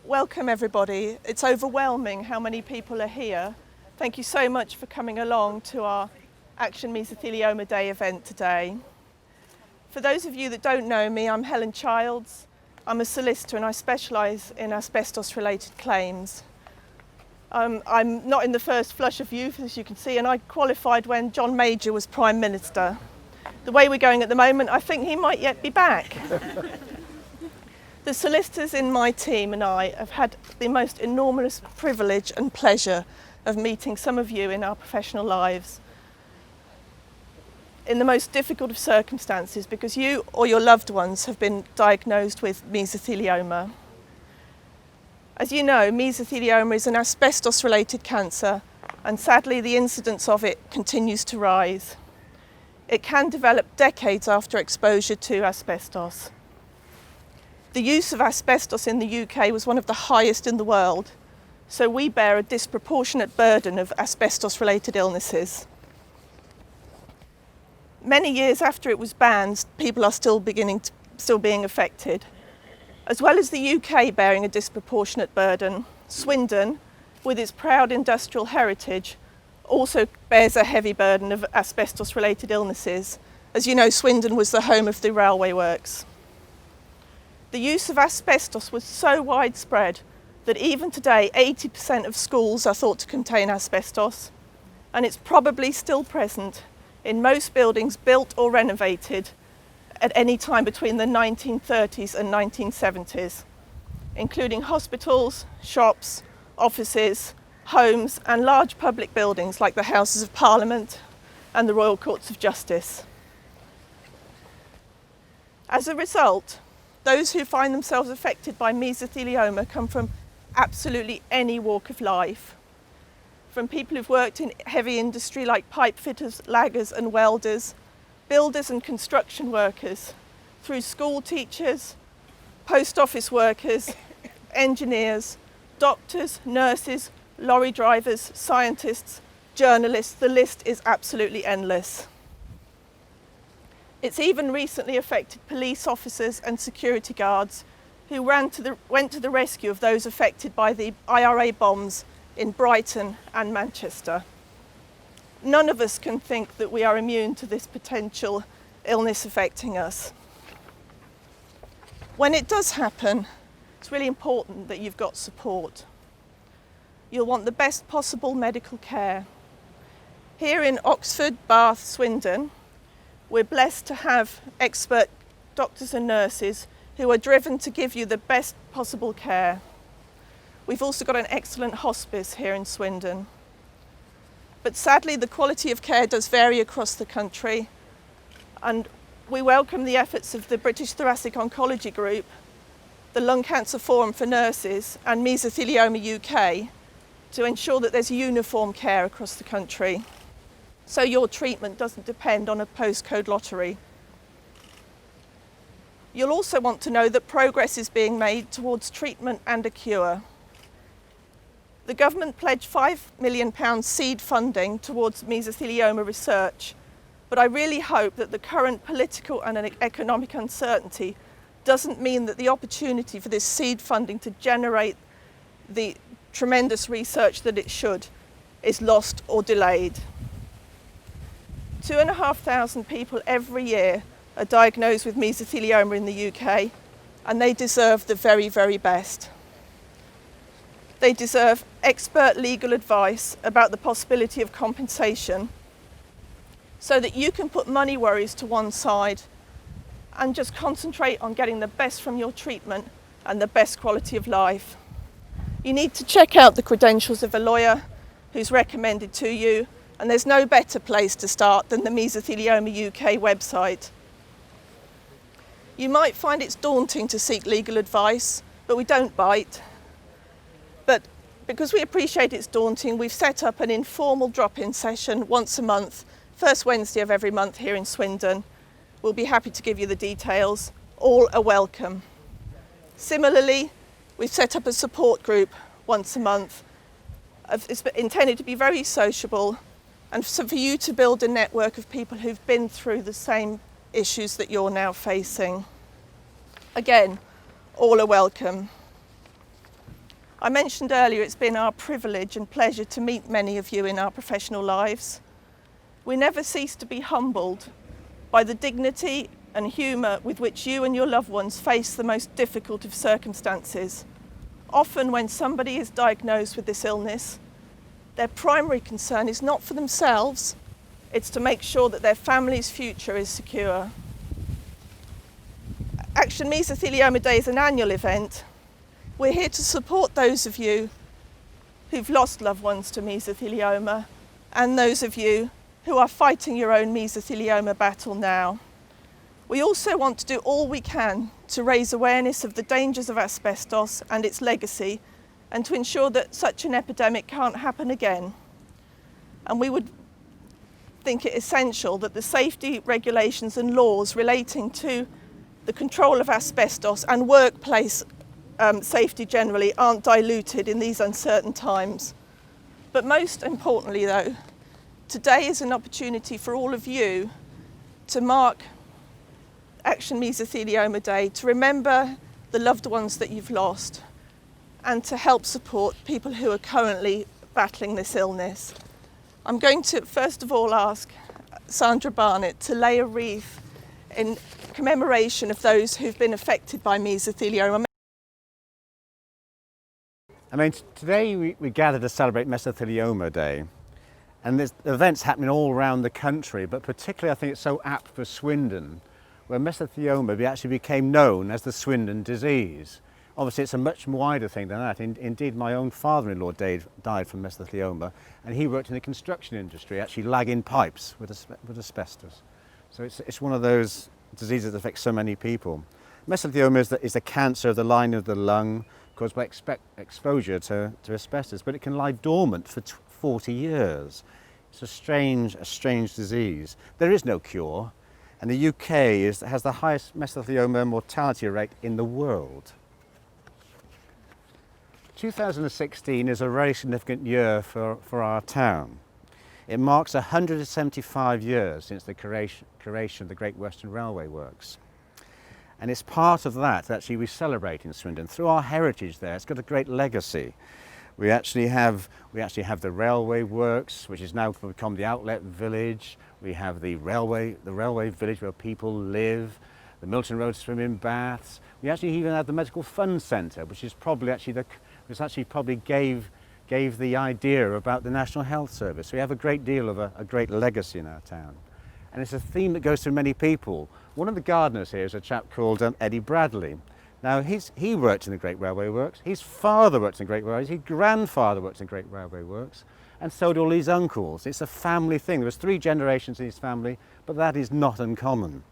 Welcome everybody. It's overwhelming how many people are here. Thank you so much for coming along to our Action Mesothelioma Day event today. For those of you that don't know me, I'm Helen Childs. I'm a solicitor and I specialise in asbestos related claims. I'm not in the first flush of youth, as you can see, and I qualified when John Major was Prime Minister. The way we're going at the moment, I think he might yet be back. The solicitors in my team and I have had the most enormous privilege and pleasure of meeting some of you in our professional lives in the most difficult of circumstances, because you or your loved ones have been diagnosed with mesothelioma. As you know, mesothelioma is an asbestos-related cancer, and sadly the incidence of it continues to rise. It can develop decades after exposure to asbestos. The use of asbestos in the UK was one of the highest in the world, so we bear a disproportionate burden of asbestos-related illnesses. Many years after it was banned, people are still being affected. As well as the UK bearing a disproportionate burden, Swindon, with its proud industrial heritage, also bears a heavy burden of asbestos-related illnesses. As you know, Swindon was the home of the railway works. The use of asbestos was so widespread that even today 80% of schools are thought to contain asbestos, and it's probably still present in most buildings built or renovated at any time between the 1930s and 1970s, including hospitals, shops, offices, homes and large public buildings like the Houses of Parliament and the Royal Courts of Justice. As a result, those who find themselves affected by mesothelioma come from absolutely any walk of life. From people who've worked in heavy industry like pipe fitters, laggers and welders, builders and construction workers, through school teachers, post office workers, engineers, doctors, nurses, lorry drivers, scientists, journalists. The list is absolutely endless. It's even recently affected police officers and security guards who went to the rescue of those affected by the IRA bombs in Brighton and Manchester. None of us can think that we are immune to this potential illness affecting us. When it does happen, it's really important that you've got support. You'll want the best possible medical care. Here in Oxford, Bath, Swindon, we're blessed to have expert doctors and nurses who are driven to give you the best possible care. We've also got an excellent hospice here in Swindon. But sadly, the quality of care does vary across the country, and we welcome the efforts of the British Thoracic Oncology Group, the Lung Cancer Forum for Nurses and Mesothelioma UK to ensure that there's uniform care across the country, so your treatment doesn't depend on a postcode lottery. You'll also want to know that progress is being made towards treatment and a cure. The government pledged £5 million seed funding towards mesothelioma research, but I really hope that the current political and economic uncertainty doesn't mean that the opportunity for this seed funding to generate the tremendous research that it should is lost or delayed. 2,500 people every year are diagnosed with mesothelioma in the UK, and they deserve the very, very best. They deserve expert legal advice about the possibility of compensation so that you can put money worries to one side and just concentrate on getting the best from your treatment and the best quality of life. You need to check out the credentials of a lawyer who's recommended to you, and there's no better place to start than the Mesothelioma UK website. You might find it's daunting to seek legal advice, but we don't bite. But because we appreciate it's daunting, we've set up an informal drop-in session once a month, first Wednesday of every month here in Swindon. We'll be happy to give you the details. All are welcome. Similarly, we've set up a support group once a month. It's intended to be very sociable and so for you to build a network of people who've been through the same issues that you're now facing. Again, all are welcome. I mentioned earlier it's been our privilege and pleasure to meet many of you in our professional lives. We never cease to be humbled by the dignity and humour with which you and your loved ones face the most difficult of circumstances. Often when somebody is diagnosed with this illness, their primary concern is not for themselves, it's to make sure that their family's future is secure. Action Mesothelioma Day is an annual event. We're here to support those of you who've lost loved ones to mesothelioma and those of you who are fighting your own mesothelioma battle now. We also want to do all we can to raise awareness of the dangers of asbestos and its legacy and to ensure that such an epidemic can't happen again. And we would think it essential that the safety regulations and laws relating to the control of asbestos and workplace safety generally aren't diluted in these uncertain times. But most importantly though, today is an opportunity for all of you to mark Action Mesothelioma Day, to remember the loved ones that you've lost and to help support people who are currently battling this illness. I'm going to first of all ask Sandra Barnett to lay a wreath in commemoration of those who've been affected by mesothelioma. Today we gather to celebrate Mesothelioma Day, and there's events happening all around the country, but particularly I think it's so apt for Swindon, where mesothelioma actually became known as the Swindon disease. Obviously it's a much wider thing than that. Indeed, my own father-in-law died from mesothelioma, and he worked in the construction industry, actually lagging pipes with asbestos. So it's one of those diseases that affects so many people. Mesothelioma is the cancer of the lining of the lung caused by exposure to asbestos, but it can lie dormant for 40 years. It's a strange disease. There is no cure, and the UK has the highest mesothelioma mortality rate in the world. 2016 is a very significant year for our town. It marks 175 years since the creation of the Great Western Railway Works. And it's part of that actually we celebrate in Swindon. Through our heritage there, it's got a great legacy. We actually have the railway works, which has now become the outlet village. We have the railway village where people live, the Milton Road swimming baths. We actually even have the Medical Fund Centre, which is probably gave the idea about the National Health Service. We have a great deal of a great legacy in our town. And it's a theme that goes through many people. One of the gardeners here is a chap called Eddie Bradley. Now he worked in the Great Railway Works, his father worked in the Great Railway Works, his grandfather worked in the Great Railway Works, and so did all his uncles. It's a family thing. There was 3 generations in his family, but that is not uncommon.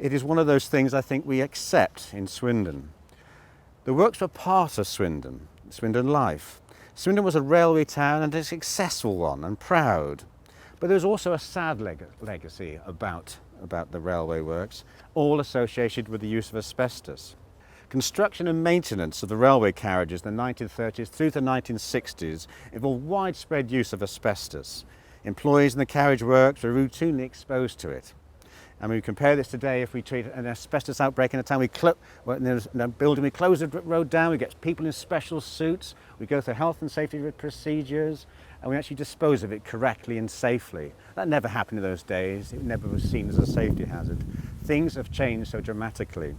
It is one of those things I think we accept in Swindon. The works were part of Swindon life. Swindon was a railway town and a successful one and proud. But there's also a sad legacy about the railway works, all associated with the use of asbestos. Construction and maintenance of the railway carriages in the 1930s through the 1960s involved widespread use of asbestos. Employees in the carriage works were routinely exposed to it. And we compare this today, if we treat an asbestos outbreak in a town, in a building, we close the road down, we get people in special suits, we go through health and safety procedures, and we actually dispose of it correctly and safely. That never happened in those days. It never was seen as a safety hazard. Things have changed so dramatically.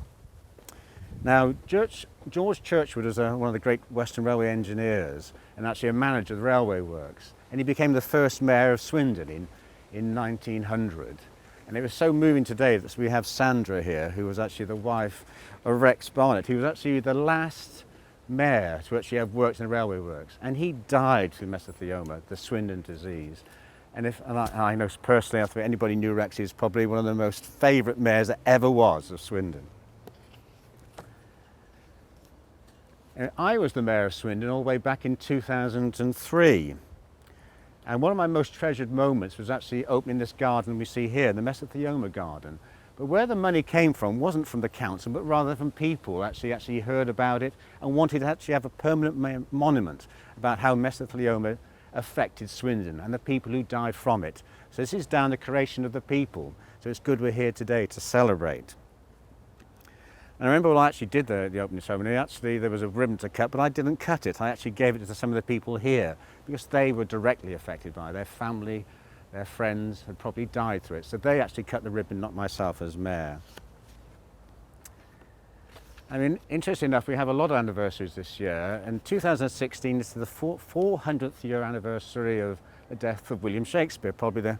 Now, George Churchwood was one of the great Western Railway engineers and actually a manager of the railway works. And he became the first mayor of Swindon in 1900. And it was so moving today that we have Sandra here, who was actually the wife of Rex Barnett. He was actually the last mayor to actually have worked in the railway works. And he died through mesothelioma, the Swindon disease. And I know personally, if anybody knew Rex, he's probably one of the most favourite mayors that ever was of Swindon. And I was the mayor of Swindon all the way back in 2003. And one of my most treasured moments was actually opening this garden we see here, the Mesothelioma Garden. But where the money came from wasn't from the council, but rather from people who actually heard about it and wanted to actually have a permanent monument about how mesothelioma affected Swindon and the people who died from it. So this is down the creation of the people. So it's good we're here today to celebrate. And I remember when I actually did the opening ceremony, actually there was a ribbon to cut, but I didn't cut it. I actually gave it to some of the people here because they were directly affected by it. Their family, their friends had probably died through it. So they actually cut the ribbon, not myself as mayor. I mean, interesting enough, we have a lot of anniversaries this year. In 2016, it's the 400th year anniversary of the death of William Shakespeare, definitely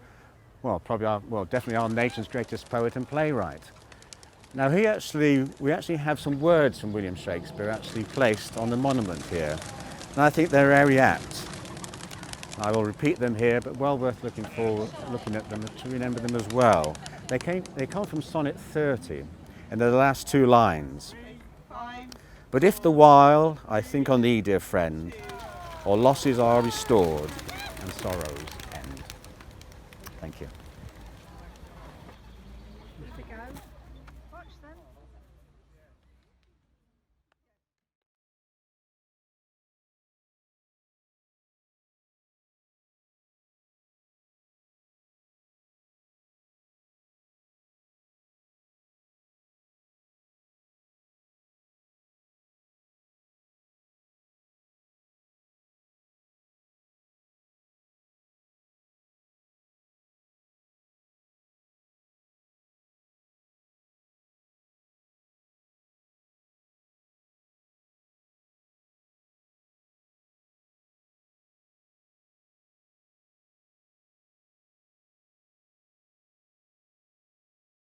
our nation's greatest poet and playwright. Now we actually have some words from William Shakespeare actually placed on the monument here. And I think they're very apt. I will repeat them here, but well worth looking at them to remember them as well. They come from Sonnet 30, and they're the last two lines. But if the while I think on thee, dear friend, all losses are restored and sorrows end. Thank you. Here we go. Watch them.